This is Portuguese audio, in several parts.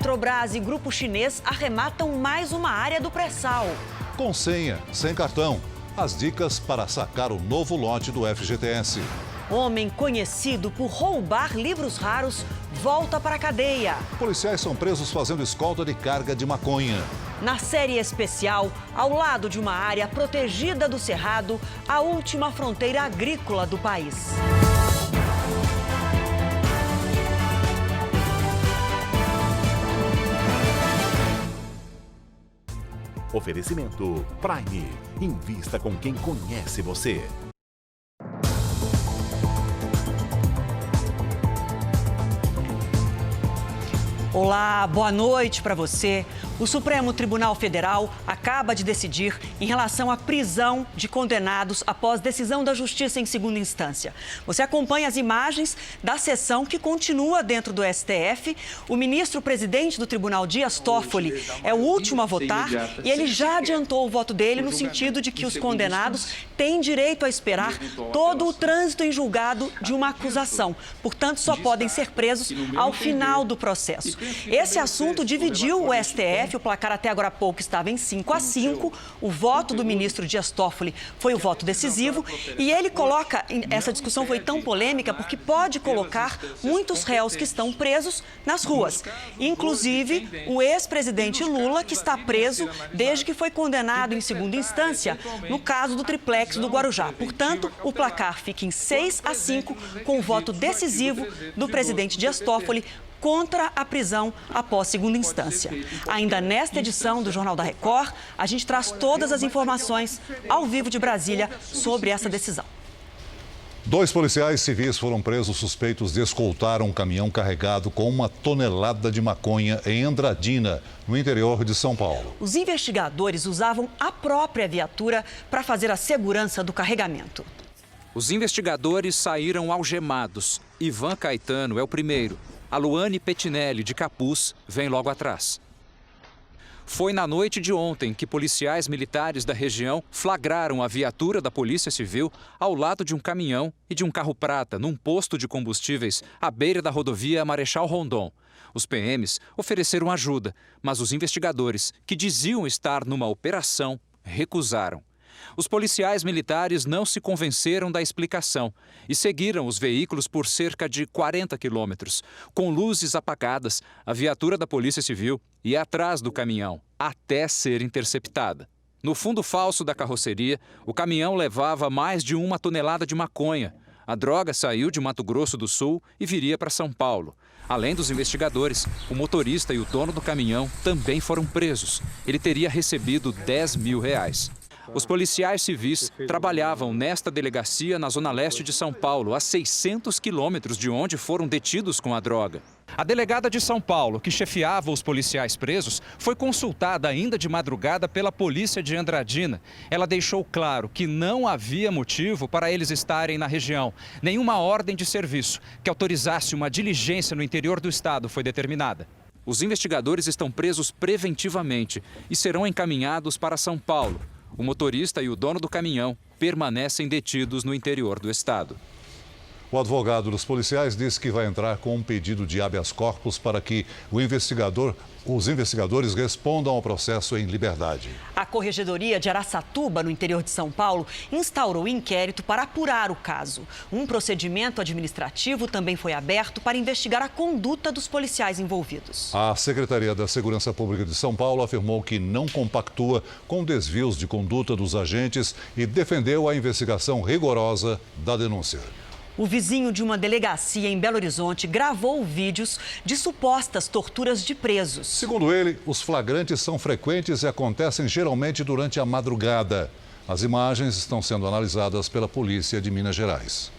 Petrobras e grupo chinês arrematam mais uma área do pré-sal. Com senha, sem cartão. As dicas para sacar o novo lote do FGTS. Homem conhecido por roubar livros raros volta para a cadeia. Policiais são presos fazendo escolta de carga de maconha. Na série especial, ao lado de uma área protegida do Cerrado, a última fronteira agrícola do país. Oferecimento Prime. Invista com quem conhece você. Olá, boa noite para você. O Supremo Tribunal Federal acaba de decidir em relação à prisão de condenados após decisão da Justiça em segunda instância. Você acompanha as imagens da sessão que continua dentro do STF. O ministro-presidente do Tribunal, Dias Toffoli, é o último a votar e ele já adiantou o voto dele no sentido de que os condenados têm direito a esperar todo o trânsito em julgado de uma acusação. Portanto, só podem ser presos ao final do processo. Esse assunto dividiu o STF. O placar até agora há pouco estava em 5-5. O voto do ministro Dias Toffoli foi o voto decisivo. E ele coloca, essa discussão foi tão polêmica porque pode colocar muitos réus que estão presos nas ruas. Inclusive o ex-presidente Lula, que está preso desde que foi condenado em segunda instância no caso do triplex do Guarujá. Portanto, o placar fica em 6-5 com o voto decisivo do presidente Dias Toffoli contra a prisão após segunda instância. Ainda nesta edição do Jornal da Record, a gente traz todas as informações ao vivo de Brasília sobre essa decisão. 2 policiais civis foram presos suspeitos de escoltar um caminhão carregado com 1 tonelada de maconha em Andradina, no interior de São Paulo. Os investigadores usavam a própria viatura para fazer a segurança do carregamento. Os investigadores saíram algemados. Ivan Caetano é o primeiro. A Luane Petinelli, de capuz, vem logo atrás. Foi na noite de ontem que policiais militares da região flagraram a viatura da Polícia Civil ao lado de um caminhão e de um carro prata num posto de combustíveis à beira da rodovia Marechal Rondon. Os PMs ofereceram ajuda, mas os investigadores, que diziam estar numa operação, recusaram. Os policiais militares não se convenceram da explicação e seguiram os veículos por cerca de 40 quilômetros. Com luzes apagadas, a viatura da Polícia Civil ia atrás do caminhão, até ser interceptada. No fundo falso da carroceria, o caminhão levava mais de 1 tonelada de maconha. A droga saiu de Mato Grosso do Sul e viria para São Paulo. Além dos investigadores, o motorista e o dono do caminhão também foram presos. Ele teria recebido R$10 mil. Os policiais civis trabalhavam nesta delegacia na zona leste de São Paulo, a 600 quilômetros de onde foram detidos com a droga. A delegada de São Paulo, que chefiava os policiais presos, foi consultada ainda de madrugada pela polícia de Andradina. Ela deixou claro que não havia motivo para eles estarem na região. Nenhuma ordem de serviço que autorizasse uma diligência no interior do estado foi determinada. Os investigadores estão presos preventivamente e serão encaminhados para São Paulo. O motorista e o dono do caminhão permanecem detidos no interior do estado. O advogado dos policiais disse que vai entrar com um pedido de habeas corpus para que os investigadores respondam ao processo em liberdade. A Corregedoria de Araçatuba, no interior de São Paulo, instaurou inquérito para apurar o caso. Um procedimento administrativo também foi aberto para investigar a conduta dos policiais envolvidos. A Secretaria da Segurança Pública de São Paulo afirmou que não compactua com desvios de conduta dos agentes e defendeu a investigação rigorosa da denúncia. O vizinho de uma delegacia em Belo Horizonte gravou vídeos de supostas torturas de presos. Segundo ele, os flagrantes são frequentes e acontecem geralmente durante a madrugada. As imagens estão sendo analisadas pela Polícia de Minas Gerais.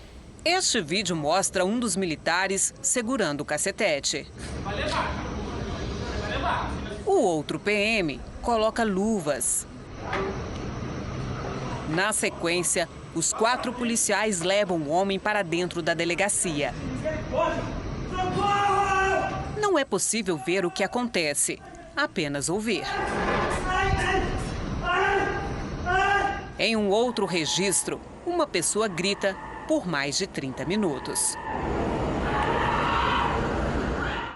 Este vídeo mostra um dos militares segurando o cacetete. O outro PM coloca luvas. Na sequência, os 4 policiais levam o homem para dentro da delegacia. Não é possível ver o que acontece, apenas ouvir. Em um outro registro, uma pessoa grita por mais de 30 minutos.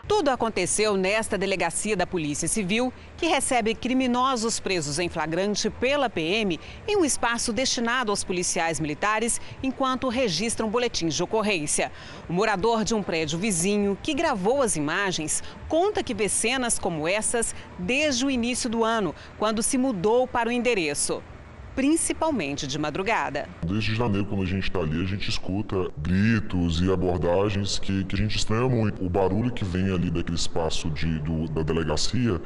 Tudo aconteceu nesta delegacia da Polícia Civil, que recebe criminosos presos em flagrante pela PM em um espaço destinado aos policiais militares enquanto registram boletins de ocorrência. O morador de um prédio vizinho que gravou as imagens conta que vê cenas como essas desde o início do ano, quando se mudou para o endereço, principalmente de madrugada. Desde janeiro, quando a gente está ali, a gente escuta gritos e abordagens que a gente estranha muito. O barulho que vem ali daquele espaço da delegacia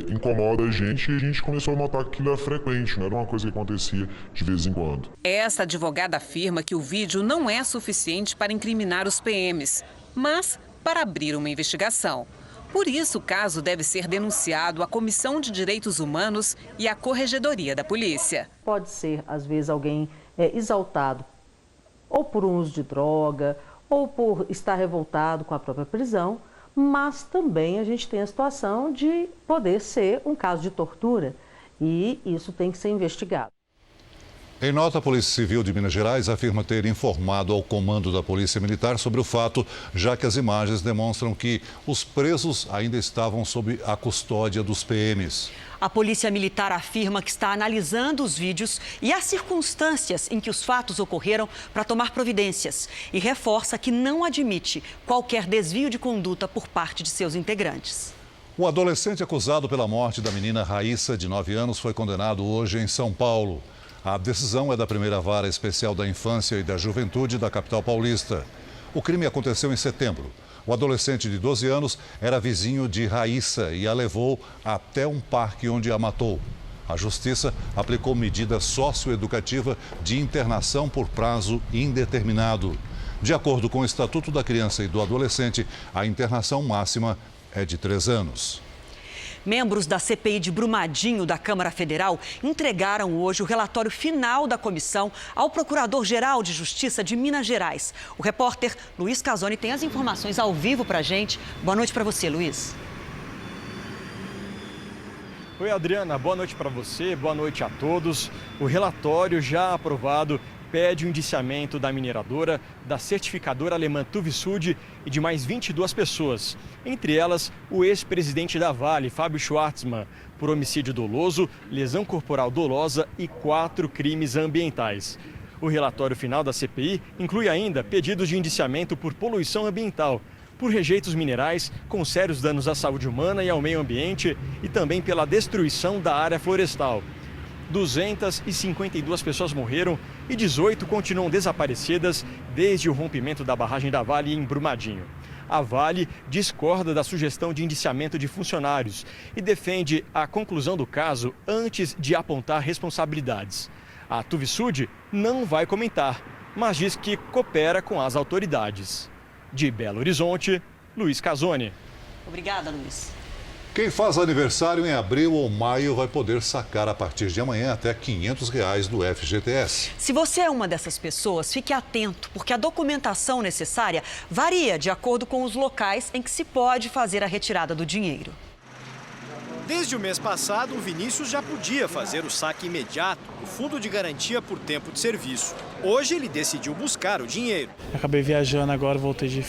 incomoda a gente e a gente começou a notar que aquilo era frequente, não era uma coisa que acontecia de vez em quando. Esta advogada afirma que o vídeo não é suficiente para incriminar os PMs, mas para abrir uma investigação. Por isso, o caso deve ser denunciado à Comissão de Direitos Humanos e à Corregedoria da Polícia. Pode ser, às vezes, alguém exaltado ou por um uso de droga ou por estar revoltado com a própria prisão, mas também a gente tem a situação de poder ser um caso de tortura e isso tem que ser investigado. Em nota, a Polícia Civil de Minas Gerais afirma ter informado ao comando da Polícia Militar sobre o fato, já que as imagens demonstram que os presos ainda estavam sob a custódia dos PMs. A Polícia Militar afirma que está analisando os vídeos e as circunstâncias em que os fatos ocorreram para tomar providências e reforça que não admite qualquer desvio de conduta por parte de seus integrantes. Um adolescente acusado pela morte da menina Raíssa, de 9 anos, foi condenado hoje em São Paulo. A decisão é da primeira vara especial da infância e da juventude da capital paulista. O crime aconteceu em setembro. O adolescente de 12 anos era vizinho de Raíssa e a levou até um parque onde a matou. A justiça aplicou medida socioeducativa de internação por prazo indeterminado. De acordo com o Estatuto da Criança e do Adolescente, a internação máxima é de 3 anos. Membros da CPI de Brumadinho da Câmara Federal entregaram hoje o relatório final da comissão ao Procurador-Geral de Justiça de Minas Gerais. O repórter Luiz Casoni tem as informações ao vivo para a gente. Boa noite para você, Luiz. Oi, Adriana. Boa noite para você, boa noite a todos. O relatório já aprovado pede o indiciamento da mineradora, da certificadora alemã Tuvisud e de mais 22 pessoas. Entre elas, o ex-presidente da Vale, Fábio Schwartzman, por homicídio doloso, lesão corporal dolosa e 4 crimes ambientais. O relatório final da CPI inclui ainda pedidos de indiciamento por poluição ambiental, por rejeitos minerais com sérios danos à saúde humana e ao meio ambiente e também pela destruição da área florestal. 252 pessoas morreram e 18 continuam desaparecidas desde o rompimento da barragem da Vale em Brumadinho. A Vale discorda da sugestão de indiciamento de funcionários e defende a conclusão do caso antes de apontar responsabilidades. A Tuvisud não vai comentar, mas diz que coopera com as autoridades. De Belo Horizonte, Luiz Casoni. Obrigada, Luiz. Quem faz aniversário em abril ou maio vai poder sacar a partir de amanhã até R$ 500 do FGTS. Se você é uma dessas pessoas, fique atento, porque a documentação necessária varia de acordo com os locais em que se pode fazer a retirada do dinheiro. Desde o mês passado, o Vinícius já podia fazer o saque imediato do Fundo de Garantia por Tempo de Serviço. Hoje ele decidiu buscar o dinheiro. Acabei viajando agora, voltei de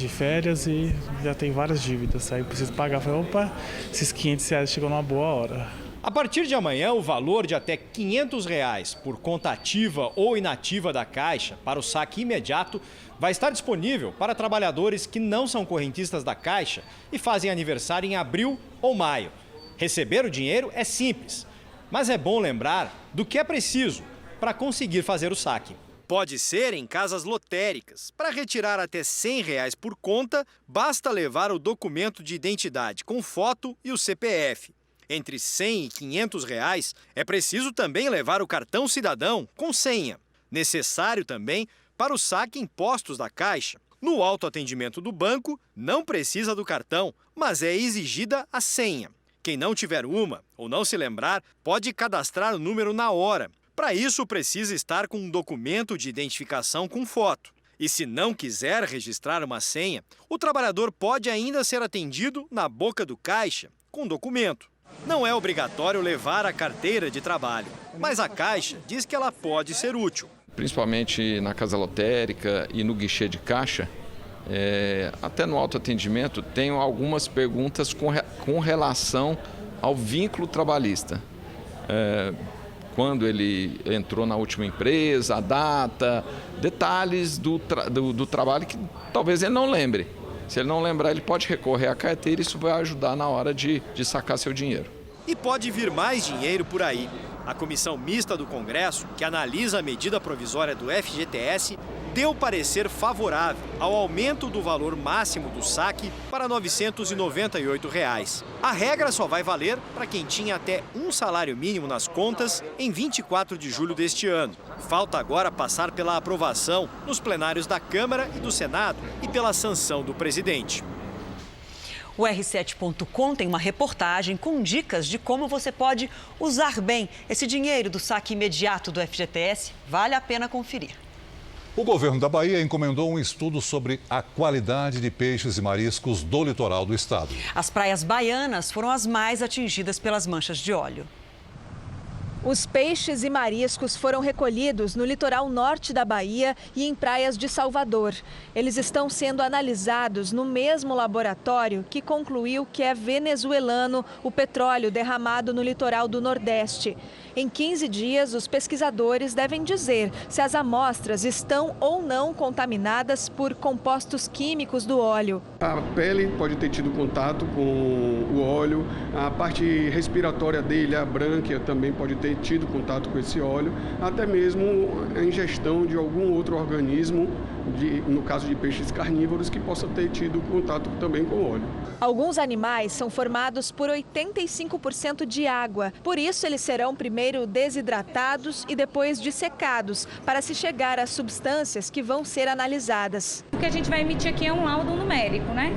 férias e já tem várias dívidas. Aí eu preciso pagar. Falei, opa, esses R$500 chegou numa boa hora. A partir de amanhã, o valor de até R$ 500 por conta ativa ou inativa da Caixa para o saque imediato vai estar disponível para trabalhadores que não são correntistas da Caixa e fazem aniversário em abril ou maio. Receber o dinheiro é simples, mas é bom lembrar do que é preciso para conseguir fazer o saque. Pode ser em casas lotéricas. Para retirar até R$ 100 por conta, basta levar o documento de identidade com foto e o CPF. Entre R$ 100 e R$ 500 é preciso também levar o cartão cidadão com senha. Necessário também para o saque em postos da Caixa. No autoatendimento do banco, não precisa do cartão, mas é exigida a senha. Quem não tiver uma ou não se lembrar, pode cadastrar o número na hora. Para isso, precisa estar com um documento de identificação com foto. E se não quiser registrar uma senha, o trabalhador pode ainda ser atendido na boca do caixa com documento. Não é obrigatório levar a carteira de trabalho, mas a Caixa diz que ela pode ser útil. Principalmente na casa lotérica e no guichê de caixa, Até no autoatendimento, tenho algumas perguntas com relação ao vínculo trabalhista. Quando ele entrou na última empresa, a data, detalhes do trabalho que talvez ele não lembre. Se ele não lembrar, ele pode recorrer à carteira e isso vai ajudar na hora de sacar seu dinheiro. E pode vir mais dinheiro por aí. A Comissão Mista do Congresso, que analisa a medida provisória do FGTS, deu parecer favorável ao aumento do valor máximo do saque para R$ 998. A regra só vai valer para quem tinha até um salário mínimo nas contas em 24 de julho deste ano. Falta agora passar pela aprovação nos plenários da Câmara e do Senado e pela sanção do presidente. O R7.com tem uma reportagem com dicas de como você pode usar bem esse dinheiro do saque imediato do FGTS. Vale a pena conferir. O governo da Bahia encomendou um estudo sobre a qualidade de peixes e mariscos do litoral do estado. As praias baianas foram as mais atingidas pelas manchas de óleo. Os peixes e mariscos foram recolhidos no litoral norte da Bahia e em praias de Salvador. Eles estão sendo analisados no mesmo laboratório que concluiu que é venezuelano o petróleo derramado no litoral do Nordeste. Em 15 dias, os pesquisadores devem dizer se as amostras estão ou não contaminadas por compostos químicos do óleo. A pele pode ter tido contato com o óleo, a parte respiratória dele, a brânquia, também pode ter tido contato com esse óleo, até mesmo a ingestão de algum outro organismo, no caso de peixes carnívoros, que possa ter tido contato também com o óleo. Alguns animais são formados por 85% de água, por isso eles serão primeiro desidratados e depois dissecados, para se chegar às substâncias que vão ser analisadas. O que a gente vai emitir aqui é um laudo numérico, né?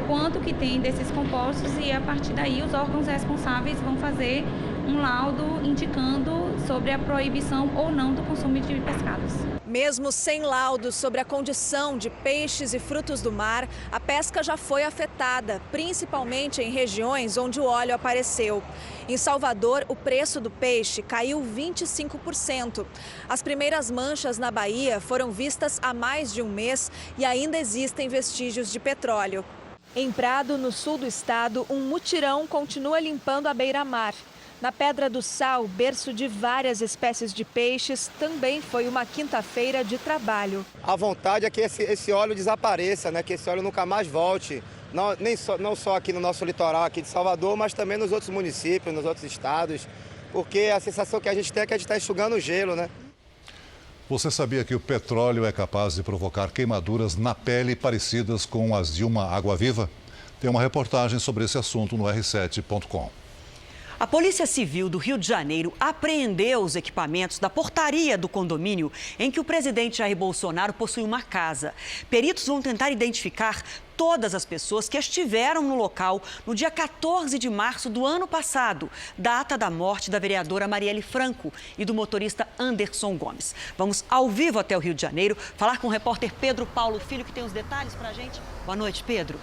Quanto que tem desses compostos e a partir daí os órgãos responsáveis vão fazer um laudo indicando sobre a proibição ou não do consumo de pescados. Mesmo sem laudos sobre a condição de peixes e frutos do mar, a pesca já foi afetada, principalmente em regiões onde o óleo apareceu. Em Salvador, o preço do peixe caiu 25%. As primeiras manchas na Bahia foram vistas há mais de um mês e ainda existem vestígios de petróleo. Em Prado, no sul do estado, um mutirão continua limpando a beira-mar. Na Pedra do Sal, berço de várias espécies de peixes, também foi uma quinta-feira de trabalho. A vontade é que esse óleo desapareça, né? Que esse óleo nunca mais volte. Não só aqui no nosso litoral aqui de Salvador, mas também nos outros municípios, nos outros estados. Porque a sensação que a gente tem é que a gente está enxugando o gelo, né? Você sabia que o petróleo é capaz de provocar queimaduras na pele parecidas com as de uma água-viva? Tem uma reportagem sobre esse assunto no R7.com. A Polícia Civil do Rio de Janeiro apreendeu os equipamentos da portaria do condomínio em que o presidente Jair Bolsonaro possui uma casa. Peritos vão tentar identificar todas as pessoas que estiveram no local no dia 14 de março do ano passado, data da morte da vereadora Marielle Franco e do motorista Anderson Gomes. Vamos ao vivo até o Rio de Janeiro falar com o repórter Pedro Paulo Filho, que tem os detalhes para a gente. Boa noite, Pedro.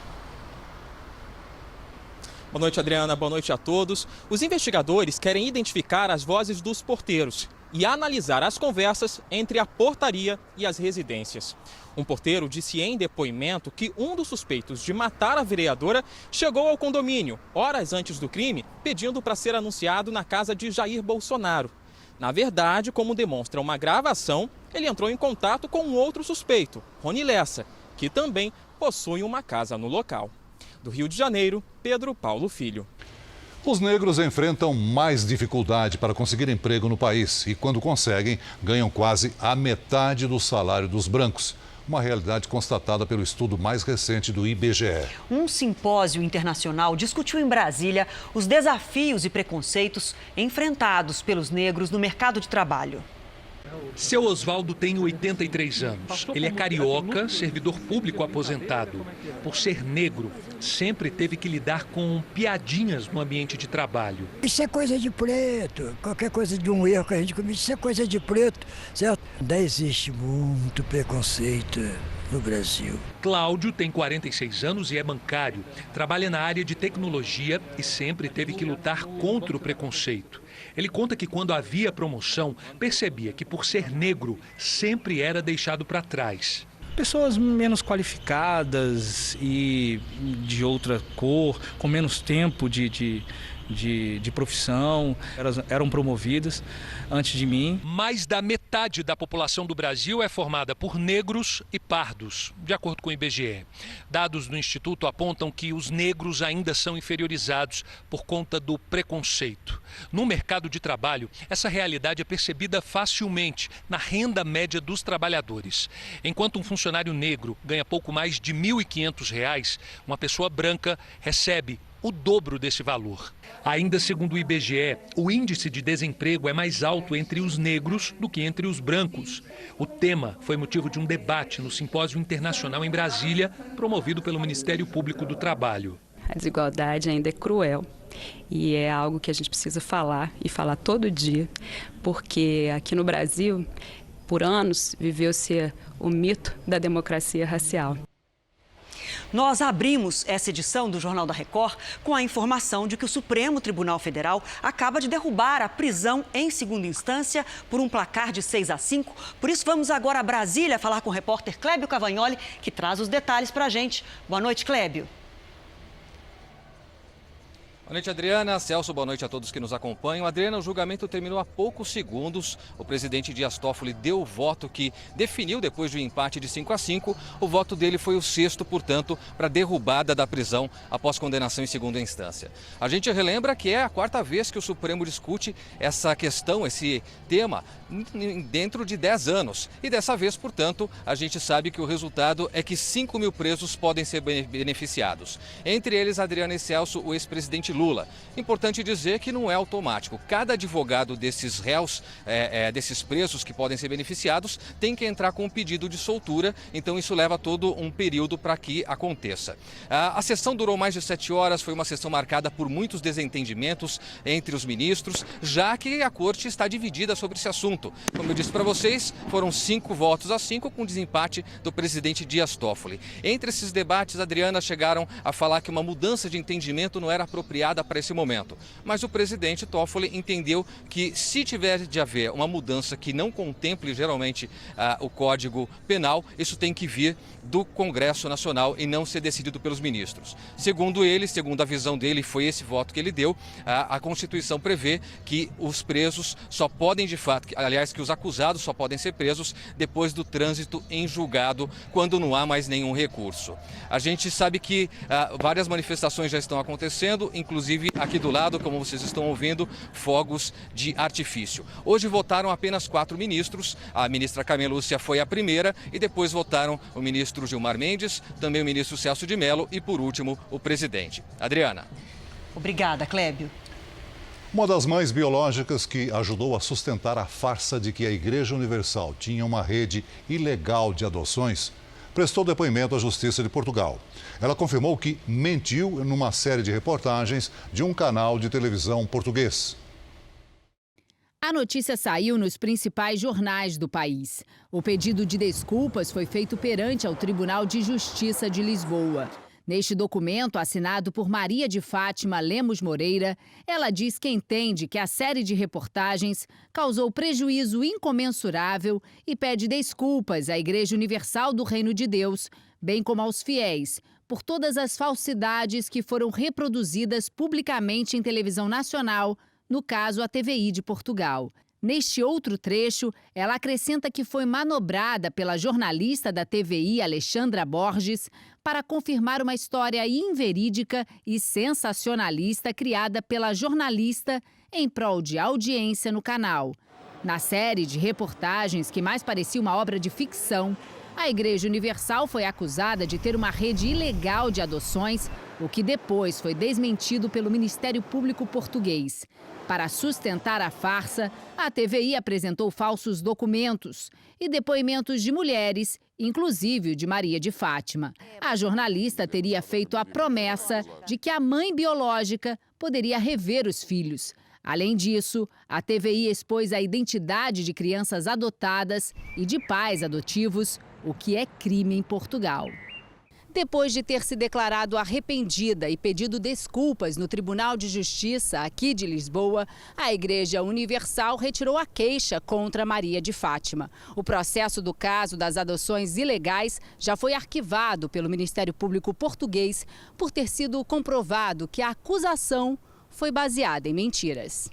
Boa noite, Adriana. Boa noite a todos. Os investigadores querem identificar as vozes dos porteiros e analisar as conversas entre a portaria e as residências. Um porteiro disse em depoimento que um dos suspeitos de matar a vereadora chegou ao condomínio horas antes do crime, pedindo para ser anunciado na casa de Jair Bolsonaro. Na verdade, como demonstra uma gravação, ele entrou em contato com um outro suspeito, Rony Lessa, que também possui uma casa no local. Do Rio de Janeiro, Pedro Paulo Filho. Os negros enfrentam mais dificuldade para conseguir emprego no país e, quando conseguem, ganham quase a metade do salário dos brancos. Uma realidade constatada pelo estudo mais recente do IBGE. Um simpósio internacional discutiu em Brasília os desafios e preconceitos enfrentados pelos negros no mercado de trabalho. Seu Oswaldo tem 83 anos. Ele é carioca, servidor público aposentado. Por ser negro, sempre teve que lidar com piadinhas no ambiente de trabalho. Isso é coisa de preto. Qualquer coisa de um erro que a gente comete, isso é coisa de preto, certo? Ainda existe muito preconceito no Brasil. Cláudio tem 46 anos e é bancário. Trabalha na área de tecnologia e sempre teve que lutar contra o preconceito. Ele conta que quando havia promoção, percebia que por ser negro, sempre era deixado para trás. pessoas menos qualificadas e de outra cor, com menos tempo de profissão, eram promovidas antes de mim. Mais da metade da população do Brasil é formada por negros e pardos, de acordo com o IBGE. Dados do Instituto apontam que os negros ainda são inferiorizados por conta do preconceito. No mercado de trabalho, essa realidade é percebida facilmente na renda média dos trabalhadores. Enquanto um funcionário negro ganha pouco mais de R$ 1.500, uma pessoa branca recebe o dobro desse valor. Ainda segundo o IBGE, o índice de desemprego é mais alto entre os negros do que entre os brancos. O tema foi motivo de um debate no Simpósio Internacional em Brasília, promovido pelo Ministério Público do Trabalho. A desigualdade ainda é cruel e é algo que a gente precisa falar e falar todo dia, porque aqui no Brasil, por anos, viveu-se o mito da democracia racial. Nós abrimos essa edição do Jornal da Record com a informação de que o Supremo Tribunal Federal acaba de derrubar a prisão em segunda instância por um placar de 6-5. Por isso, vamos agora a Brasília falar com o repórter Clébio Cavagnoli, que traz os detalhes para a gente. Boa noite, Clébio. Boa noite, Adriana. Celso, boa noite a todos que nos acompanham. Adriana, o julgamento terminou há poucos segundos. O presidente Dias Toffoli deu o voto que definiu, depois de um empate de 5-5, o voto dele foi o 6º, portanto, para derrubada da prisão após condenação em segunda instância. A gente relembra que é a 4ª vez que o Supremo discute essa questão, esse tema, dentro de 10 anos. E dessa vez, portanto, a gente sabe que o resultado é que 5 mil presos podem ser beneficiados. Entre eles, Adriana e Celso, o ex-presidente Lula. Importante dizer que não é automático. Cada advogado desses réus, desses presos que podem ser beneficiados, tem que entrar com um pedido de soltura, então isso leva todo um período para que aconteça. A sessão durou mais de 7 horas, foi uma sessão marcada por muitos desentendimentos entre os ministros, já que a corte está dividida sobre esse assunto. Como eu disse para vocês, foram 5-5 com desempate do presidente Dias Toffoli. Entre esses debates, Adriana, chegaram a falar que uma mudança de entendimento não era apropriada para esse momento. Mas o presidente Toffoli entendeu que se tiver de haver uma mudança que não contemple geralmente o Código Penal, isso tem que vir do Congresso Nacional e não ser decidido pelos ministros. Segundo ele, segundo a visão dele, foi esse voto que ele deu, a Constituição prevê que os presos só podem de fato, aliás, que os acusados só podem ser presos depois do trânsito em julgado, quando não há mais nenhum recurso. A gente sabe que várias manifestações já estão acontecendo, inclusive aqui do lado, como vocês estão ouvindo, fogos de artifício. Hoje votaram apenas 4 ministros, a ministra Carmen Lúcia foi a primeira e depois votaram o ministro Gilmar Mendes, também o ministro Celso de Mello e, por último, o presidente. Adriana. Obrigada, Clébio. Uma das mães biológicas que ajudou a sustentar a farsa de que a Igreja Universal tinha uma rede ilegal de adoções, prestou depoimento à Justiça de Portugal. Ela confirmou que mentiu numa série de reportagens de um canal de televisão português. A notícia saiu nos principais jornais do país. O pedido de desculpas foi feito perante ao Tribunal de Justiça de Lisboa. Neste documento, assinado por Maria de Fátima Lemos Moreira, ela diz que entende que a série de reportagens causou prejuízo incomensurável e pede desculpas à Igreja Universal do Reino de Deus, bem como aos fiéis, por todas as falsidades que foram reproduzidas publicamente em televisão nacional, no caso a TVI de Portugal. Neste outro trecho, ela acrescenta que foi manobrada pela jornalista da TVI, Alexandra Borges, para confirmar uma história inverídica e sensacionalista criada pela jornalista em prol de audiência no canal. Na série de reportagens que mais parecia uma obra de ficção, a Igreja Universal foi acusada de ter uma rede ilegal de adoções, o que depois foi desmentido pelo Ministério Público português. Para sustentar a farsa, a TVI apresentou falsos documentos e depoimentos de mulheres, inclusive o de Maria de Fátima. A jornalista teria feito a promessa de que a mãe biológica poderia rever os filhos. Além disso, a TVI expôs a identidade de crianças adotadas e de pais adotivos, o que é crime em Portugal. Depois de ter se declarado arrependida e pedido desculpas no Tribunal de Justiça aqui de Lisboa, a Igreja Universal retirou a queixa contra Maria de Fátima. O processo do caso das adoções ilegais já foi arquivado pelo Ministério Público português por ter sido comprovado que a acusação foi baseada em mentiras.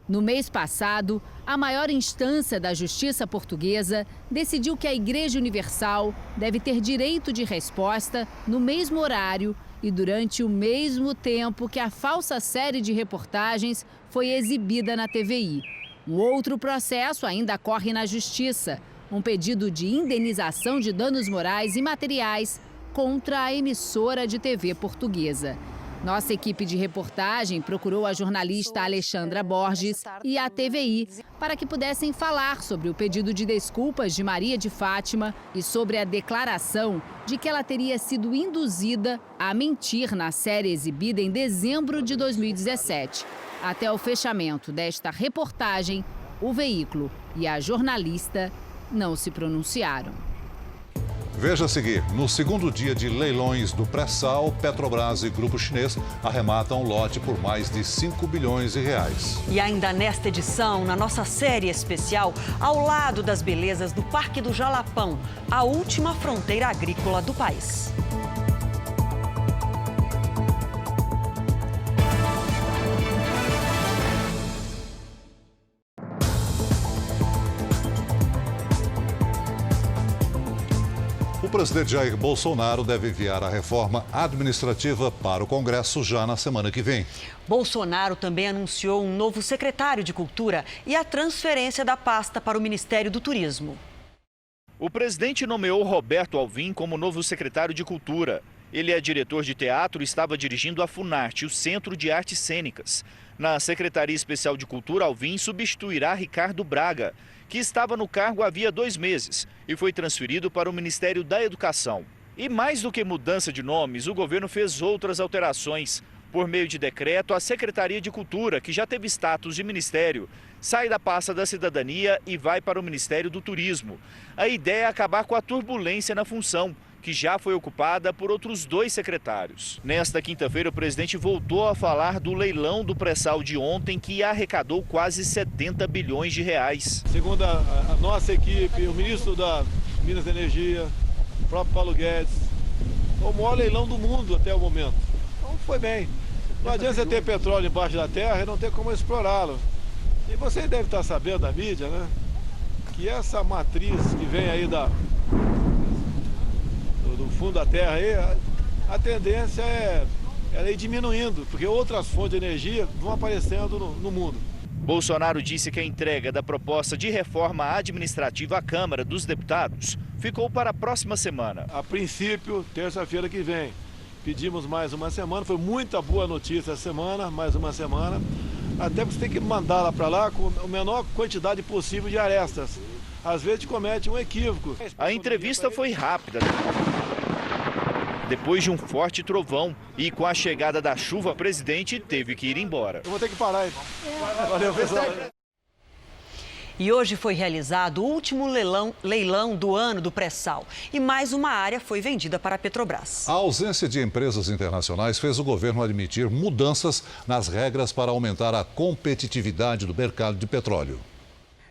No mês passado, a maior instância da Justiça portuguesa decidiu que a Igreja Universal deve ter direito de resposta no mesmo horário e durante o mesmo tempo que a falsa série de reportagens foi exibida na TVI. Um outro processo ainda corre na Justiça, um pedido de indenização de danos morais e materiais contra a emissora de TV portuguesa. Nossa equipe de reportagem procurou a jornalista Alexandra Borges e a TVI para que pudessem falar sobre o pedido de desculpas de Maria de Fátima e sobre a declaração de que ela teria sido induzida a mentir na série exibida em dezembro de 2017. Até o fechamento desta reportagem, o veículo e a jornalista não se pronunciaram. Veja a seguir, no segundo dia de leilões do pré-sal, Petrobras e Grupo Chinês arrematam o lote por mais de 5 bilhões de reais. E ainda nesta edição, na nossa série especial, ao lado das belezas do Parque do Jalapão, a última fronteira agrícola do país. O presidente Jair Bolsonaro deve enviar a reforma administrativa para o Congresso já na semana que vem. Bolsonaro também anunciou um novo secretário de Cultura e a transferência da pasta para o Ministério do Turismo. O presidente nomeou Roberto Alvim como novo secretário de Cultura. Ele é diretor de teatro e estava dirigindo a Funarte, o Centro de Artes Cênicas. Na Secretaria Especial de Cultura, Alvim substituirá Ricardo Braga, que estava no cargo havia 2 meses e foi transferido para o Ministério da Educação. E mais do que mudança de nomes, o governo fez outras alterações. Por meio de decreto, a Secretaria de Cultura, que já teve status de ministério, sai da pasta da Cidadania e vai para o Ministério do Turismo. A ideia é acabar com a turbulência na função, que já foi ocupada por outros 2 secretários. Nesta quinta-feira, o presidente voltou a falar do leilão do pré-sal de ontem, que arrecadou quase 70 bilhões de reais. Segundo a nossa equipe, o ministro da Minas e Energia, o próprio Paulo Guedes, foi o maior leilão do mundo até o momento. Então foi bem. Não adianta você ter petróleo embaixo da terra e não ter como explorá-lo. E você deve estar sabendo da mídia, né? Que essa matriz que vem aí do fundo da terra aí, a tendência é ela ir diminuindo, porque outras fontes de energia vão aparecendo no mundo. Bolsonaro disse que a entrega da proposta de reforma administrativa à Câmara dos Deputados ficou para a próxima semana. A princípio, terça-feira que vem. Pedimos mais uma semana, foi muita boa notícia essa semana, mais uma semana. Até porque você tem que mandar lá para lá com a menor quantidade possível de arestas. Às vezes comete um equívoco. A entrevista foi rápida. Depois de um forte trovão e com a chegada da chuva, o presidente teve que ir embora. Eu vou ter que parar, então. Valeu, pessoal. E hoje foi realizado o último leilão do ano do pré-sal. E mais uma área foi vendida para a Petrobras. A ausência de empresas internacionais fez o governo admitir mudanças nas regras para aumentar a competitividade do mercado de petróleo.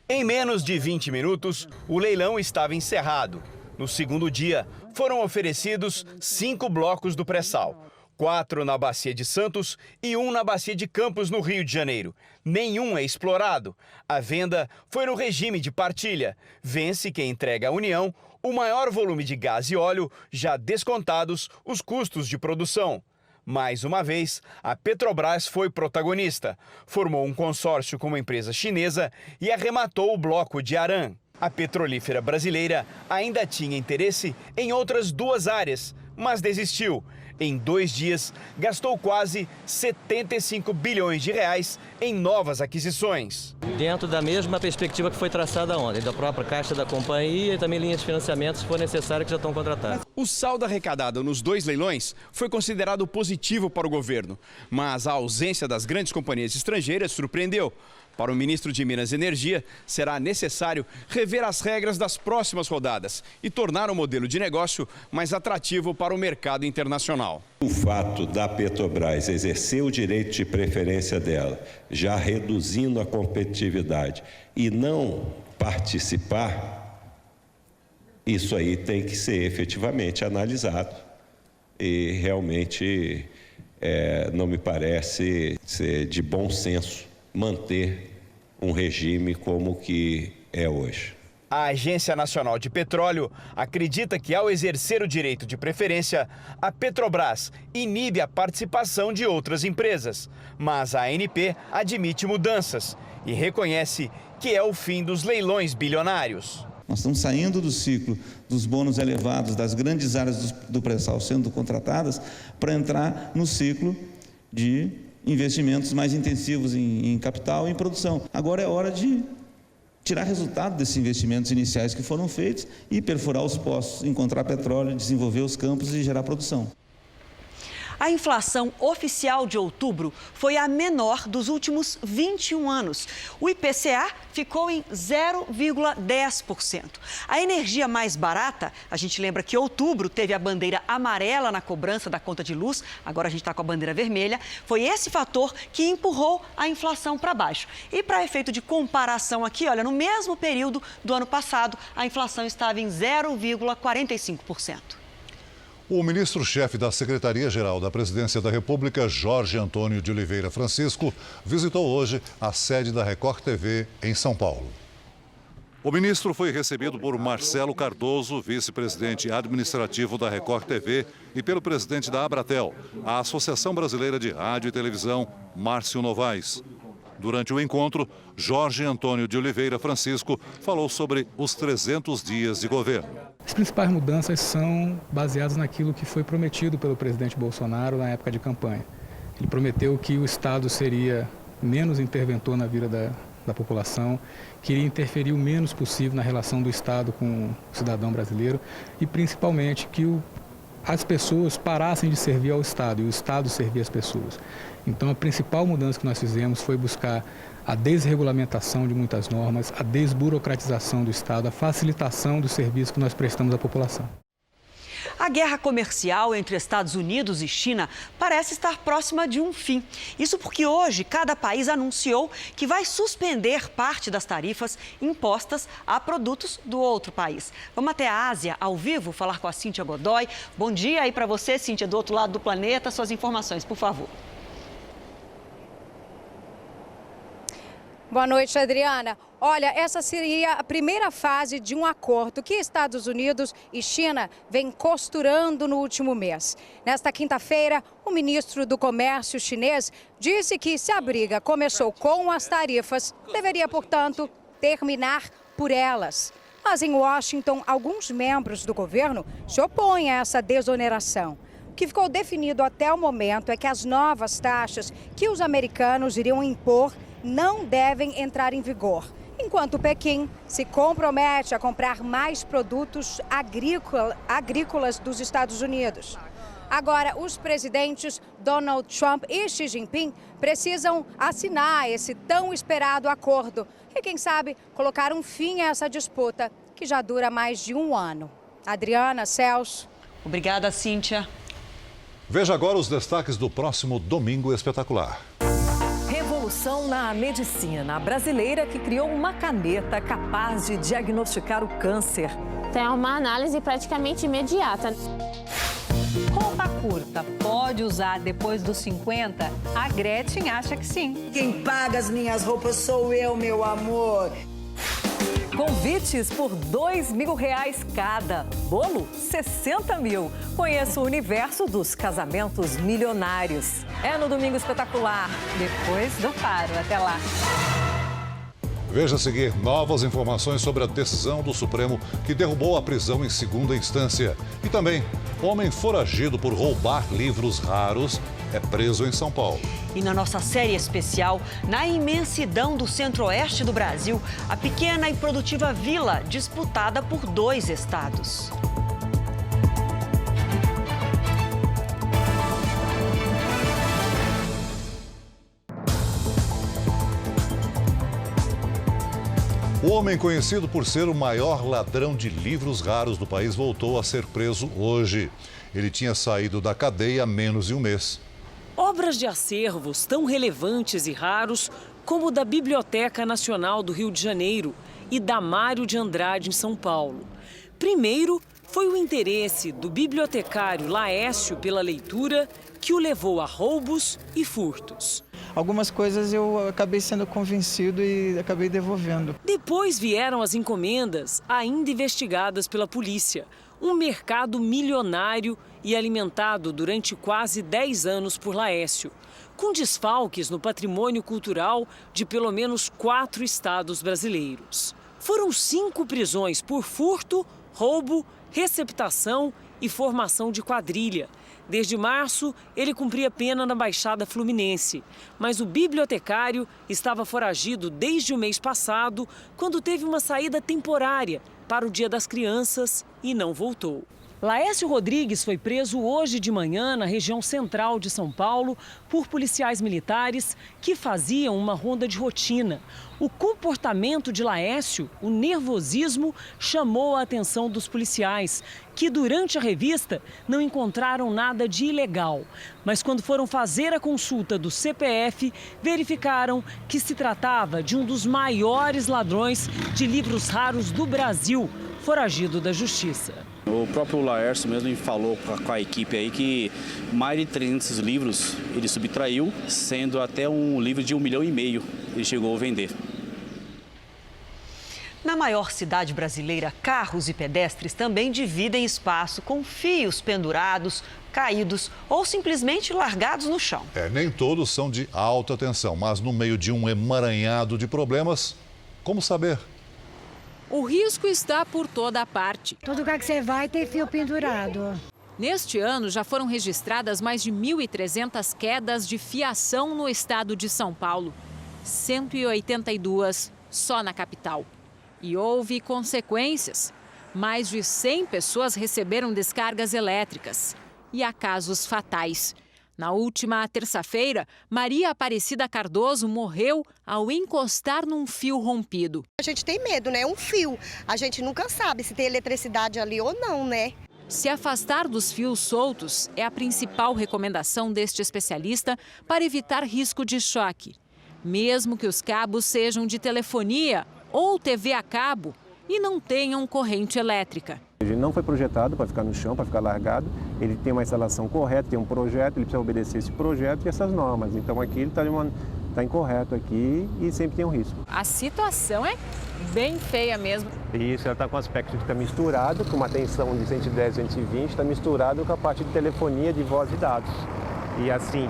Em menos de 20 minutos, o leilão estava encerrado. No segundo dia, foram oferecidos 5 blocos do pré-sal. 4 na Bacia de Santos e 1 na Bacia de Campos, no Rio de Janeiro. Nenhum é explorado. A venda foi no regime de partilha. Vence quem entrega à União o maior volume de gás e óleo, já descontados os custos de produção. Mais uma vez, a Petrobras foi protagonista. Formou um consórcio com uma empresa chinesa e arrematou o bloco de Aran. A petrolífera brasileira ainda tinha interesse em outras 2 áreas, mas desistiu. Em 2 dias, gastou quase 75 bilhões de reais em novas aquisições. Dentro da mesma perspectiva que foi traçada ontem, da própria Caixa da companhia e também linhas de financiamento, se for necessário, que já estão contratadas. O saldo arrecadado nos 2 leilões foi considerado positivo para o governo, mas a ausência das grandes companhias estrangeiras surpreendeu. Para o ministro de Minas e Energia, será necessário rever as regras das próximas rodadas e tornar o modelo de negócio mais atrativo para o mercado internacional. O fato da Petrobras exercer o direito de preferência dela, já reduzindo a competitividade, e não participar, isso aí tem que ser efetivamente analisado. E realmente não me parece ser de bom senso manter um regime como que é hoje. A Agência Nacional de Petróleo acredita que, ao exercer o direito de preferência, a Petrobras inibe a participação de outras empresas. Mas a ANP admite mudanças e reconhece que é o fim dos leilões bilionários. Nós estamos saindo do ciclo dos bônus elevados, das grandes áreas do pré-sal sendo contratadas, para entrar no ciclo de investimentos mais intensivos em capital e em produção. Agora é hora de tirar resultado desses investimentos iniciais que foram feitos e perfurar os poços, encontrar petróleo, desenvolver os campos e gerar produção. A inflação oficial de outubro foi a menor dos últimos 21 anos. O IPCA ficou em 0,10%. A energia mais barata, a gente lembra que outubro teve a bandeira amarela na cobrança da conta de luz, agora a gente está com a bandeira vermelha. Foi esse fator que empurrou a inflação para baixo. E para efeito de comparação aqui, olha, no mesmo período do ano passado, a inflação estava em 0,45%. O ministro-chefe da Secretaria-Geral da Presidência da República, Jorge Antônio de Oliveira Francisco, visitou hoje a sede da Record TV em São Paulo. O ministro foi recebido por Marcelo Cardoso, vice-presidente administrativo da Record TV, e pelo presidente da Abratel, a Associação Brasileira de Rádio e Televisão, Márcio Novaes. Durante o encontro, Jorge Antônio de Oliveira Francisco falou sobre os 300 dias de governo. As principais mudanças são baseadas naquilo que foi prometido pelo presidente Bolsonaro na época de campanha. Ele prometeu que o Estado seria menos interventor na vida da população, queria interferir o menos possível na relação do Estado com o cidadão brasileiro e, principalmente, que as pessoas parassem de servir ao Estado e o Estado servir as pessoas. Então, a principal mudança que nós fizemos foi buscar a desregulamentação de muitas normas, a desburocratização do Estado, a facilitação do serviço que nós prestamos à população. A guerra comercial entre Estados Unidos e China parece estar próxima de um fim. Isso porque hoje cada país anunciou que vai suspender parte das tarifas impostas a produtos do outro país. Vamos até a Ásia, ao vivo, falar com a Cíntia Godoy. Bom dia aí para você, Cíntia, do outro lado do planeta. Suas informações, por favor. Boa noite, Adriana. Olha, essa seria a primeira fase de um acordo que Estados Unidos e China vêm costurando no último mês. Nesta quinta-feira, o ministro do Comércio chinês disse que se a briga começou com as tarifas, deveria, portanto, terminar por elas. Mas em Washington, alguns membros do governo se opõem a essa desoneração. O que ficou definido até o momento é que as novas taxas que os americanos iriam impor não devem entrar em vigor, enquanto Pequim se compromete a comprar mais produtos agrícolas dos Estados Unidos. Agora, os presidentes Donald Trump e Xi Jinping precisam assinar esse tão esperado acordo e, quem sabe, colocar um fim a essa disputa, que já dura mais de um ano. Adriana, Celso. Obrigada, Cíntia. Veja agora os destaques do próximo Domingo Espetacular. Revolução na medicina. A brasileira que criou uma caneta capaz de diagnosticar o câncer. Tem uma análise praticamente imediata. Roupa curta pode usar depois dos 50? A Gretchen acha que sim. Quem paga as minhas roupas sou eu, meu amor. Convites por R$2.000 cada. Bolo, 60 mil. Conheça o universo dos casamentos milionários. É no Domingo Espetacular, depois do Faro. Até lá. Veja a seguir novas informações sobre a decisão do Supremo que derrubou a prisão em segunda instância. E também, homem foragido por roubar livros raros é preso em São Paulo. E na nossa série especial, na imensidão do centro-oeste do Brasil, a pequena e produtiva vila disputada por 2 estados. O homem conhecido por ser o maior ladrão de livros raros do país voltou a ser preso hoje. Ele tinha saído da cadeia há menos de um mês. Obras de acervos tão relevantes e raros como o da Biblioteca Nacional do Rio de Janeiro e da Mário de Andrade, em São Paulo. Primeiro, foi o interesse do bibliotecário Laécio pela leitura que o levou a roubos e furtos. Algumas coisas eu acabei sendo convencido e acabei devolvendo. Depois vieram as encomendas, ainda investigadas pela polícia. Um mercado milionário e alimentado durante quase 10 anos por Laécio, com desfalques no patrimônio cultural de pelo menos 4 estados brasileiros. Foram 5 prisões por furto, roubo, receptação e formação de quadrilha. Desde março, ele cumpria pena na Baixada Fluminense, mas o bibliotecário estava foragido desde o mês passado, quando teve uma saída temporária para o Dia das Crianças e não voltou. Laécio Rodrigues foi preso hoje de manhã na região central de São Paulo por policiais militares que faziam uma ronda de rotina. O comportamento de Laécio, o nervosismo, chamou a atenção dos policiais, que durante a revista não encontraram nada de ilegal. Mas quando foram fazer a consulta do CPF, verificaram que se tratava de um dos maiores ladrões de livros raros do Brasil, foragido da justiça. O próprio Laércio mesmo falou com a equipe aí que mais de 300 livros ele subtraiu, sendo até um livro de 1,5 milhão ele chegou a vender. Na maior cidade brasileira, carros e pedestres também dividem espaço com fios pendurados, caídos ou simplesmente largados no chão. Nem todos são de alta tensão, mas no meio de um emaranhado de problemas, como saber? O risco está por toda a parte. Todo lugar que você vai tem fio pendurado. Neste ano, já foram registradas mais de 1.300 quedas de fiação no estado de São Paulo. 182 só na capital. E houve consequências. Mais de 100 pessoas receberam descargas elétricas. E há casos fatais. Na última terça-feira, Maria Aparecida Cardoso morreu ao encostar num fio rompido. A gente tem medo, né? Um fio. A gente nunca sabe se tem eletricidade ali ou não, né? Se afastar dos fios soltos é a principal recomendação deste especialista para evitar risco de choque. Mesmo que os cabos sejam de telefonia ou TV a cabo e não tenham corrente elétrica. Ele não foi projetado para ficar no chão, para ficar largado. Ele tem uma instalação correta, tem um projeto, ele precisa obedecer esse projeto e essas normas. Então aqui ele está incorreto aqui e sempre tem um risco. A situação é bem feia mesmo. Isso, ela está com aspecto de estar misturado, com uma tensão de 110, 120, está misturado com a parte de telefonia, de voz e dados. E assim,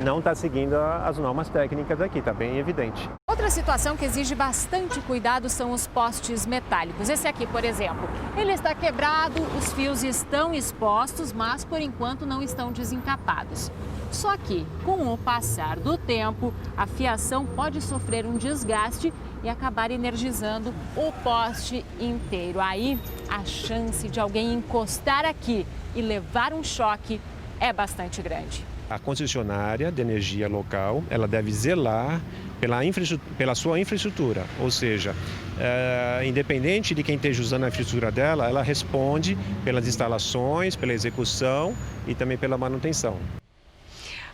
não está seguindo as normas técnicas aqui, está bem evidente. Outra situação que exige bastante cuidado são os postes metálicos. Esse aqui, por exemplo, ele está quebrado, os fios estão expostos, mas por enquanto não estão desencapados. Só que, com o passar do tempo, a fiação pode sofrer um desgaste e acabar energizando o poste inteiro. Aí, a chance de alguém encostar aqui e levar um choque é bastante grande. A concessionária de energia local, ela deve zelar pela sua infraestrutura, ou seja, independente de quem esteja usando a infraestrutura dela, ela responde pelas instalações, pela execução e também pela manutenção.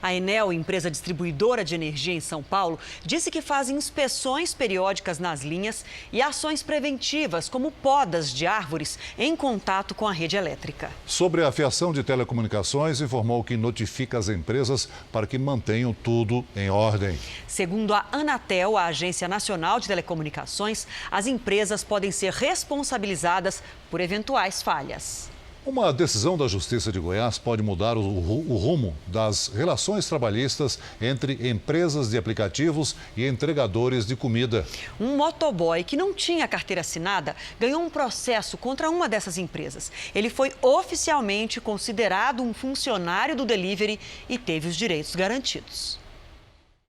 A Enel, empresa distribuidora de energia em São Paulo, disse que faz inspeções periódicas nas linhas e ações preventivas, como podas de árvores, em contato com a rede elétrica. Sobre a fiação de telecomunicações, informou que notifica as empresas para que mantenham tudo em ordem. Segundo a Anatel, a Agência Nacional de Telecomunicações, as empresas podem ser responsabilizadas por eventuais falhas. Uma decisão da Justiça de Goiás pode mudar o rumo das relações trabalhistas entre empresas de aplicativos e entregadores de comida. Um motoboy que não tinha carteira assinada ganhou um processo contra uma dessas empresas. Ele foi oficialmente considerado um funcionário do delivery e teve os direitos garantidos.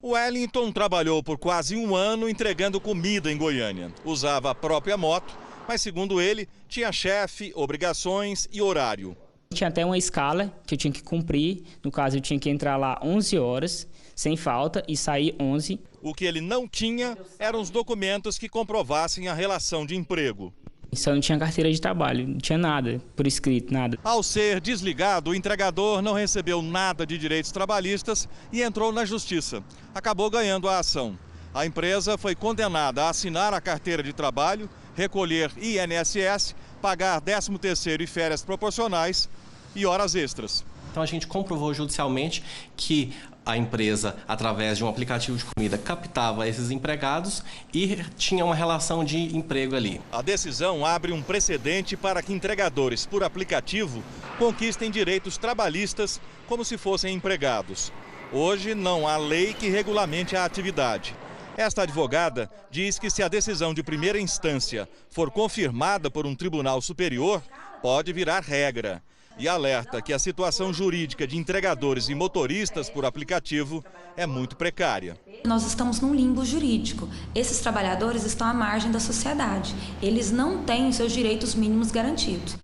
O Wellington trabalhou por quase um ano entregando comida em Goiânia. Usava a própria moto, mas segundo ele, tinha chefe, obrigações e horário. Tinha até uma escala que eu tinha que cumprir. No caso, eu tinha que entrar lá 11 horas, sem falta, e sair 11. O que ele não tinha eram os documentos que comprovassem a relação de emprego. Só não tinha carteira de trabalho, não tinha nada por escrito, nada. Ao ser desligado, o entregador não recebeu nada de direitos trabalhistas e entrou na justiça. Acabou ganhando a ação. A empresa foi condenada a assinar a carteira de trabalho, recolher INSS, pagar 13º e férias proporcionais e horas extras. Então a gente comprovou judicialmente que a empresa, através de um aplicativo de comida, captava esses empregados e tinha uma relação de emprego ali. A decisão abre um precedente para que entregadores por aplicativo conquistem direitos trabalhistas como se fossem empregados. Hoje não há lei que regulamente a atividade. Esta advogada diz que se a decisão de primeira instância for confirmada por um tribunal superior, pode virar regra. E alerta que a situação jurídica de entregadores e motoristas por aplicativo é muito precária. Nós estamos num limbo jurídico. Esses trabalhadores estão à margem da sociedade. Eles não têm os seus direitos mínimos garantidos.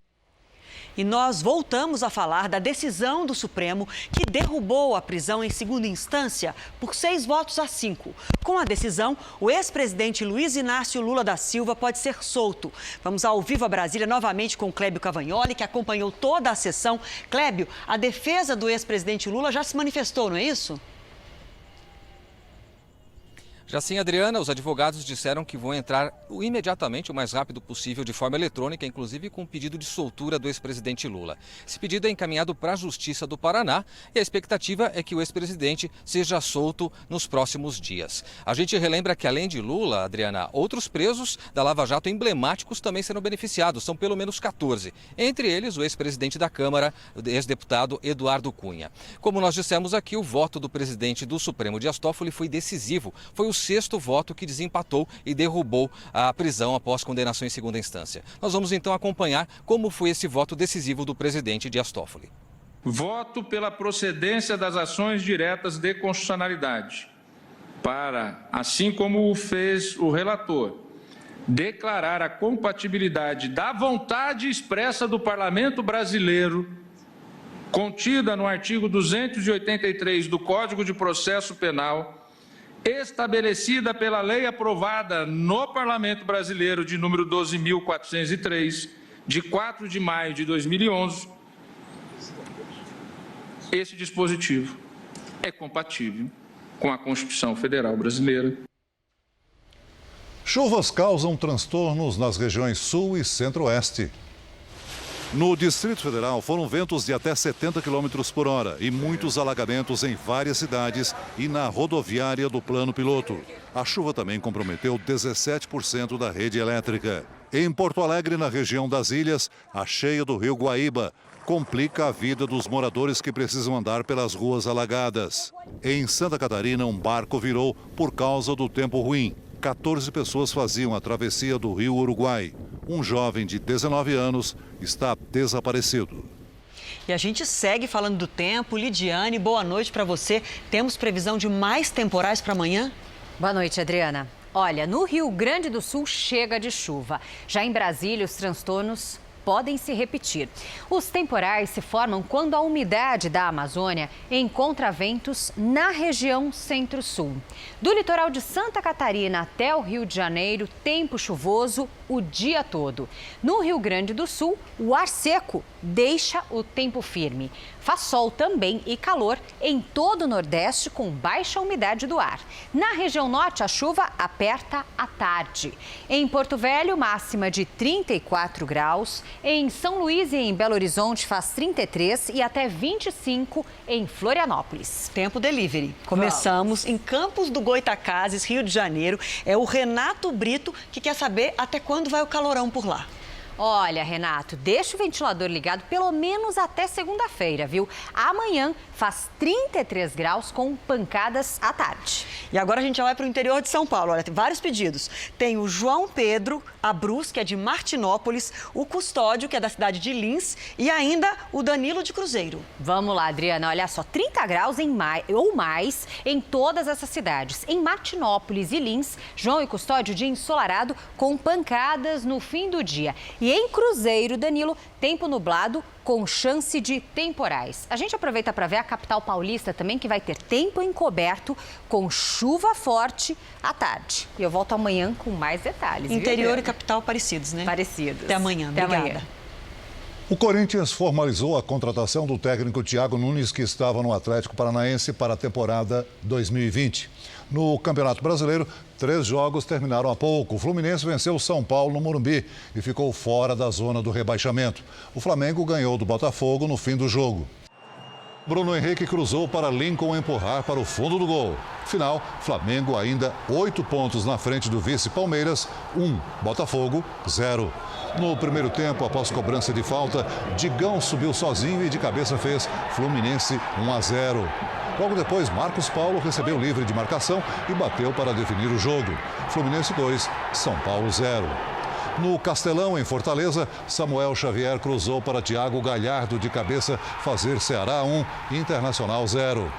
E nós voltamos a falar da decisão do Supremo que derrubou a prisão em segunda instância por 6-5. Com a decisão, o ex-presidente Luiz Inácio Lula da Silva pode ser solto. Vamos ao vivo a Brasília novamente com Clébio Cavagnoli, que acompanhou toda a sessão. Clébio, a defesa do ex-presidente Lula já se manifestou, não é isso? Já sim, Adriana, os advogados disseram que vão entrar imediatamente, o mais rápido possível, de forma eletrônica, inclusive com um pedido de soltura do ex-presidente Lula. Esse pedido é encaminhado para a Justiça do Paraná e a expectativa é que o ex-presidente seja solto nos próximos dias. A gente relembra que, além de Lula, Adriana, outros presos da Lava Jato emblemáticos também serão beneficiados, são pelo menos 14. Entre eles, o ex-presidente da Câmara, o ex-deputado Eduardo Cunha. Como nós dissemos aqui, o voto do presidente do Supremo, Dias Toffoli, foi decisivo. Foi o 6º voto que desempatou e derrubou a prisão após condenação em segunda instância. Nós vamos então acompanhar como foi esse voto decisivo do presidente Dias Toffoli. Voto pela procedência das ações diretas de constitucionalidade, para, assim como o fez o relator, declarar a compatibilidade da vontade expressa do Parlamento brasileiro, contida no artigo 283 do Código de Processo Penal, estabelecida pela lei aprovada no Parlamento Brasileiro de número 12.403, de 4 de maio de 2011, esse dispositivo é compatível com a Constituição Federal Brasileira. Chuvas causam transtornos nas regiões Sul e Centro-Oeste. No Distrito Federal, foram ventos de até 70 km por hora e muitos alagamentos em várias cidades e na rodoviária do Plano Piloto. A chuva também comprometeu 17% da rede elétrica. Em Porto Alegre, na região das Ilhas, a cheia do rio Guaíba complica a vida dos moradores que precisam andar pelas ruas alagadas. Em Santa Catarina, um barco virou por causa do tempo ruim. 14 pessoas faziam a travessia do rio Uruguai. Um jovem de 19 anos está desaparecido. E a gente segue falando do tempo. Lidiane, boa noite para você. Temos previsão de mais temporais para amanhã? Boa noite, Adriana. Olha, no Rio Grande do Sul chega de chuva. Já em Brasília, os transtornos podem se repetir. Os temporais se formam quando a umidade da Amazônia encontra ventos na região Centro-Sul. Do litoral de Santa Catarina até o Rio de Janeiro, tempo chuvoso o dia todo. No Rio Grande do Sul, o ar seco deixa o tempo firme. Faz sol também e calor em todo o Nordeste com baixa umidade do ar. Na região Norte, a chuva aperta à tarde. Em Porto Velho, máxima de 34 graus. Em São Luís e em Belo Horizonte faz 33 e até 25 em Florianópolis. Tempo delivery. Começamos em Campos do Goytacazes, Rio de Janeiro. É o Renato Brito que quer saber até quando vai o calorão por lá. Olha, Renato, deixa o ventilador ligado pelo menos até segunda-feira, viu? Amanhã faz 33 graus com pancadas à tarde. E agora a gente já vai para o interior de São Paulo. Olha, tem vários pedidos. Tem o João Pedro Abruz, que é de Martinópolis, o Custódio, que é da cidade de Lins, e ainda o Danilo de Cruzeiro. Vamos lá, Adriana. Olha só, 30 graus ou mais em todas essas cidades. Em Martinópolis e Lins, João e Custódio, dia ensolarado com pancadas no fim do dia. E E em Cruzeiro, Danilo, tempo nublado com chance de temporais. A gente aproveita para ver a capital paulista também, que vai ter tempo encoberto com chuva forte à tarde. E eu volto amanhã com mais detalhes. Interior e capital parecidos, né? Parecidos. Até amanhã. Até Obrigada. amanhã. O Corinthians formalizou a contratação do técnico Thiago Nunes, que estava no Atlético Paranaense para a temporada 2020. No Campeonato Brasileiro, 3 jogos terminaram há pouco. O Fluminense venceu o São Paulo no Morumbi e ficou fora da zona do rebaixamento. O Flamengo ganhou do Botafogo no fim do jogo. Bruno Henrique cruzou para Lincoln empurrar para o fundo do gol. Final, Flamengo ainda 8 pontos na frente do vice Palmeiras, 1, Botafogo, 0. No primeiro tempo, após cobrança de falta, Digão subiu sozinho e de cabeça fez Fluminense 1-0. Logo depois, Marcos Paulo recebeu livre de marcação e bateu para definir o jogo. Fluminense 2, São Paulo 0. No Castelão, em Fortaleza, Samuel Xavier cruzou para Thiago Galhardo de cabeça fazer Ceará 1, Internacional 0.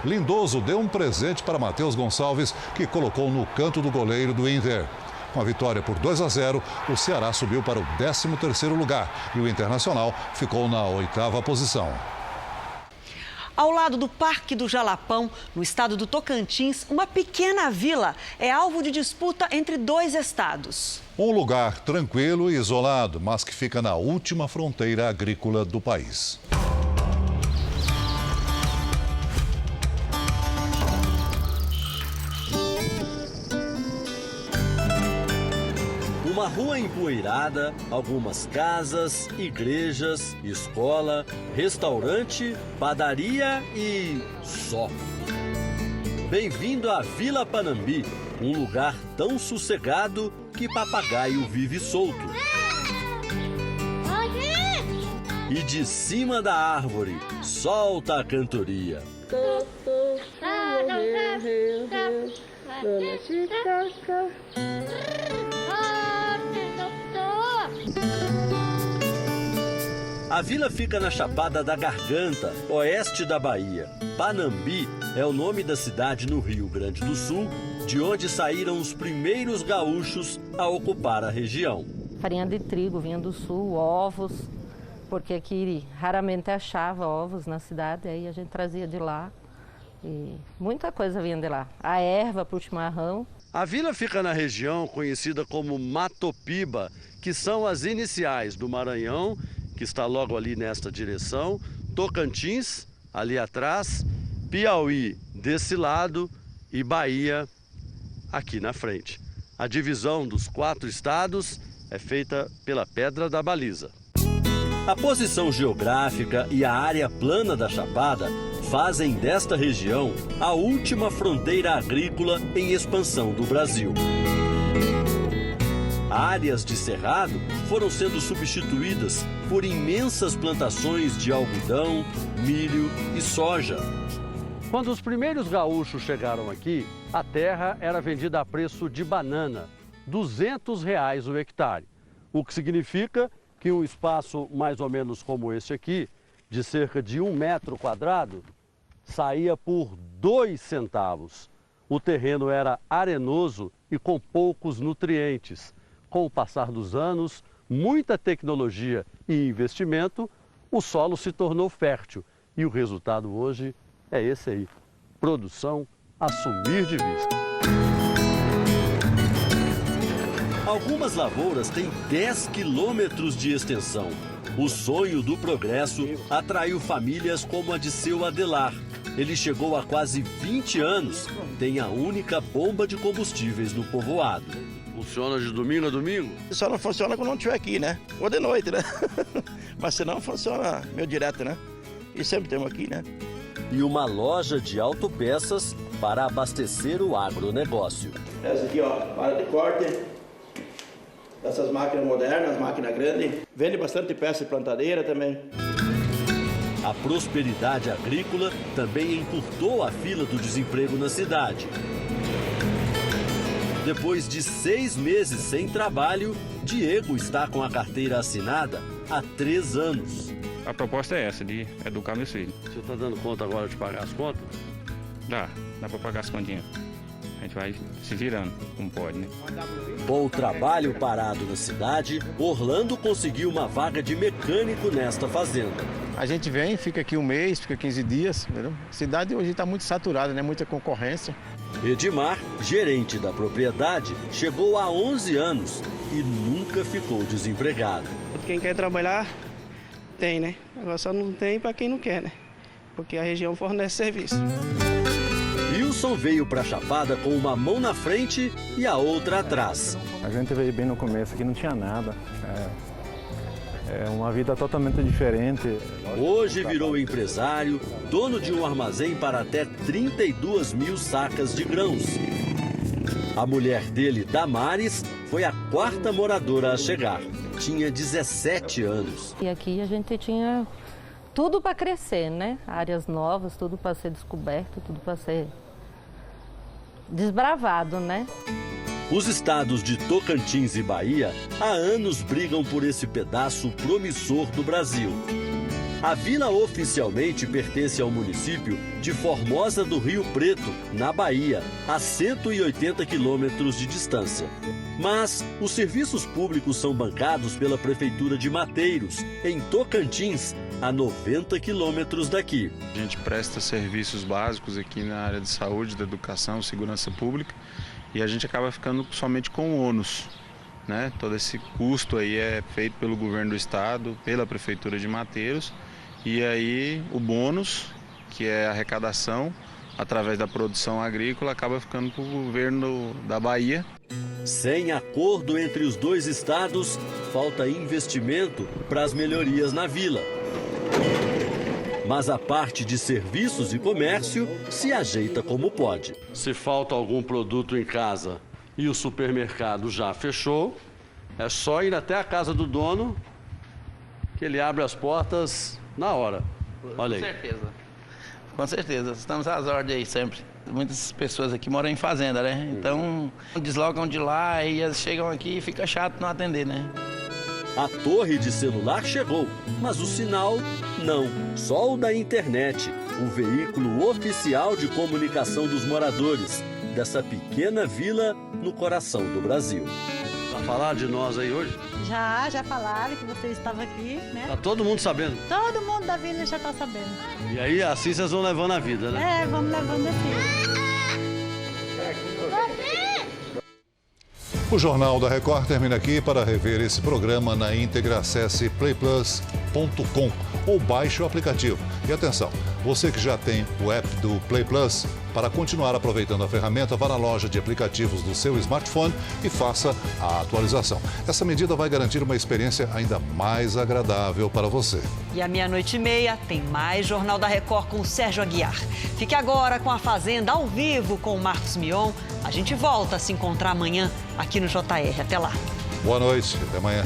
Lindoso deu um presente para Matheus Gonçalves, que colocou no canto do goleiro do Inter. Com a vitória por 2-0, o Ceará subiu para o 13º lugar e o Internacional ficou na 8ª posição. Ao lado do Parque do Jalapão, no estado do Tocantins, uma pequena vila é alvo de disputa entre 2 estados. Um lugar tranquilo e isolado, mas que fica na última fronteira agrícola do país. Uma rua empoeirada, algumas casas, igrejas, escola, restaurante, padaria e só. Bem-vindo à Vila Panambi, um lugar tão sossegado que papagaio vive solto. E de cima da árvore, solta a cantoria. A vila fica na Chapada da Garganta, oeste da Bahia. Panambi é o nome da cidade no Rio Grande do Sul, de onde saíram os primeiros gaúchos a ocupar a região. Farinha de trigo vinha do sul, ovos, porque aqui raramente achava ovos na cidade, aí a gente trazia de lá e muita coisa vinha de lá. A erva para o chimarrão. A vila fica na região conhecida como Matopiba, que são as iniciais do Maranhão, que está logo ali nesta direção, Tocantins, ali atrás, Piauí desse lado e Bahia aqui na frente. A divisão dos 4 estados é feita pela Pedra da Baliza. A posição geográfica e a área plana da Chapada fazem desta região a última fronteira agrícola em expansão do Brasil. Áreas de cerrado foram sendo substituídas por imensas plantações de algodão, milho e soja. Quando os primeiros gaúchos chegaram aqui, a terra era vendida a preço de banana, R$200 o hectare. O que significa que um espaço mais ou menos como este aqui, de cerca de 1 metro quadrado, saía por 2 centavos. O terreno era arenoso e com poucos nutrientes. Com o passar dos anos, muita tecnologia e investimento, o solo se tornou fértil. E o resultado hoje é esse aí, produção a sumir de vista. Algumas lavouras têm 10 quilômetros de extensão. O sonho do progresso atraiu famílias como a de seu Adelar. Ele chegou há quase 20 anos, tem a única bomba de combustíveis no povoado. Funciona de domingo a domingo? Só não funciona quando não estiver aqui, né? Ou de noite, né? Mas senão funciona meio direto, né? E sempre temos aqui, né? E uma loja de autopeças para abastecer o agronegócio. Essa aqui, ó, para de corte. Essas máquinas modernas, máquina grande. Vende bastante peça de plantadeira também. A prosperidade agrícola também encurtou a fila do desemprego na cidade. Depois de 6 meses sem trabalho, Diego está com a carteira assinada há 3 anos. A proposta é essa, de educar meus filhos. Você está dando conta agora de pagar as contas? Dá para pagar as continhas. A gente vai se virando, como pode, né? Com o trabalho parado na cidade, Orlando conseguiu uma vaga de mecânico nesta fazenda. A gente vem, fica aqui um mês, fica 15 dias, entendeu? A cidade hoje está muito saturada, né? Muita concorrência. Edmar, gerente da propriedade, chegou há 11 anos e nunca ficou desempregado. Quem quer trabalhar, tem, né? Agora só não tem para quem não quer, né? Porque a região fornece serviço. Wilson veio para Chapada com uma mão na frente e a outra atrás. A gente veio bem no começo, aqui não tinha nada. É uma vida totalmente diferente. Hoje virou empresário, dono de um armazém para até 32 mil sacas de grãos. A mulher dele, Damares, foi a 4ª moradora a chegar. Tinha 17 anos. E aqui a gente tinha tudo para crescer, né? Áreas novas, tudo para ser descoberto, tudo para ser desbravado, né? Os estados de Tocantins e Bahia há anos brigam por esse pedaço promissor do Brasil. A vila oficialmente pertence ao município de Formosa do Rio Preto, na Bahia, a 180 quilômetros de distância. Mas os serviços públicos são bancados pela Prefeitura de Mateiros, em Tocantins, a 90 quilômetros daqui. A gente presta serviços básicos aqui na área de saúde, da educação, segurança pública, e a gente acaba ficando somente com o ônus, né? Todo esse custo aí é feito pelo governo do estado, pela Prefeitura de Mateiros, e aí o bônus, que é a arrecadação, através da produção agrícola, acaba ficando para o governo da Bahia. Sem acordo entre os dois estados, falta investimento para as melhorias na vila. Mas a parte de serviços e comércio se ajeita como pode. Se falta algum produto em casa e o supermercado já fechou, é só ir até a casa do dono que ele abre as portas na hora. Olha aí. Com certeza. Com certeza. Estamos às ordens aí sempre. Muitas pessoas aqui moram em fazenda, né? Então, deslocam de lá e eles chegam aqui e fica chato não atender, né? A torre de celular chegou, mas o sinal não. Só o da internet, o veículo oficial de comunicação dos moradores dessa pequena vila no coração do Brasil. Vai falar de nós aí hoje? Já falaram que você estava aqui, né? Tá todo mundo sabendo? Todo mundo da vila já está sabendo. E aí, assim vocês vão levando a vida, né? É, vamos levando assim. O Jornal da Record termina aqui. Para rever esse programa na íntegra, acesse playplus.com ou baixe o aplicativo. E atenção, você que já tem o app do Play Plus, para continuar aproveitando a ferramenta, vá na loja de aplicativos do seu smartphone e faça a atualização. Essa medida vai garantir uma experiência ainda mais agradável para você. E à 00:30 tem mais Jornal da Record com o Sérgio Aguiar. Fique agora com a Fazenda ao vivo com o Marcos Mion. A gente volta a se encontrar amanhã aqui no JR. Até lá. Boa noite, até amanhã.